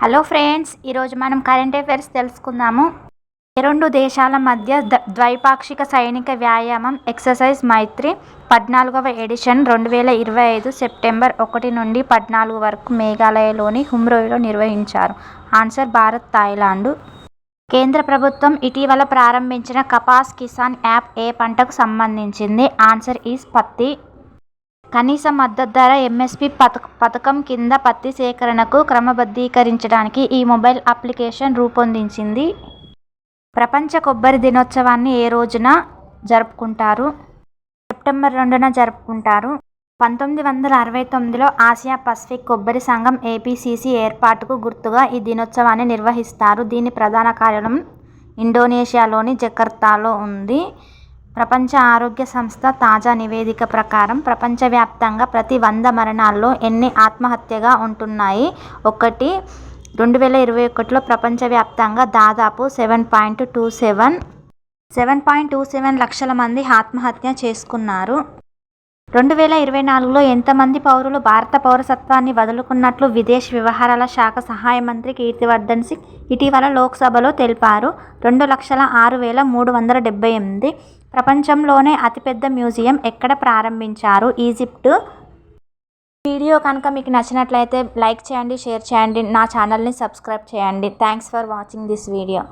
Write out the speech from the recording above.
Hello friends, ఈరోజు మనం current affairs తెలుసుకుందాము. రెండు దేశాల మధ్య ద్వైపాక్షిక సైనిక వ్యాయామం ఎక్సర్సైజ్ మైత్రి 14వ ఎడిషన్ 2025 సెప్టెంబర్ 1 నుండి 14 వరకు మేఘాలయలోని హుమ్రోయిలో నిర్వహించారు. Answer Bharat, Thailand. కేంద్ర ప్రభుత్వం ఇటీవల ప్రారంభించిన కపాస్ కిసాన్ యాప్ ఏ పంటకు సంబంధించింది? ఆన్సర్ ఈజ్ పత్తి. కనీస మద్దతు ధర ఎంఎస్పి పథకం కింద పత్తి సేకరణకు క్రమబద్ధీకరించడానికి ఈ మొబైల్ అప్లికేషన్ రూపొందించింది. ప్రపంచ కొబ్బరి దినోత్సవాన్ని ఏ రోజున జరుపుకుంటారు? సెప్టెంబర్ 2న జరుపుకుంటారు. 1969లో ఆసియా పసిఫిక్ కొబ్బరి సంఘం ఏపీసీసీ ఏర్పాటుకు గుర్తుగా ఈ దినోత్సవాన్ని నిర్వహిస్తారు. దీని ప్రధాన కార్యాలయం ఇండోనేషియాలోని జకర్తాలో ఉంది. ప్రపంచ ఆరోగ్య సంస్థ తాజా నివేదిక ప్రకారం ప్రపంచవ్యాప్తంగా ప్రతి 100 మరణాల్లో ఎన్ని ఆత్మహత్యగా ఉంటున్నాయి? 2021లో ప్రపంచవ్యాప్తంగా దాదాపు 7.27 లక్షల మంది ఆత్మహత్య చేసుకున్నారు. 2024లో ఎంతమంది పౌరులు భారత పౌరసత్వాన్ని వదులుకున్నట్లు విదేశీ వ్యవహారాల శాఖ సహాయ మంత్రి కీర్తివర్ధన్ సింగ్ ఇటీవల లోక్సభలో తెలిపారు. 2,06,378. ప్రపంచంలోనే అతిపెద్ద మ్యూజియం ఎక్కడ ప్రారంభించారు? ఈజిప్ట్. వీడియో కనుక మీకు నచ్చినట్లయితే లైక్ చేయండి, షేర్ చేయండి, నా ఛానల్ని సబ్స్క్రైబ్ చేయండి. Thanks for watching this video.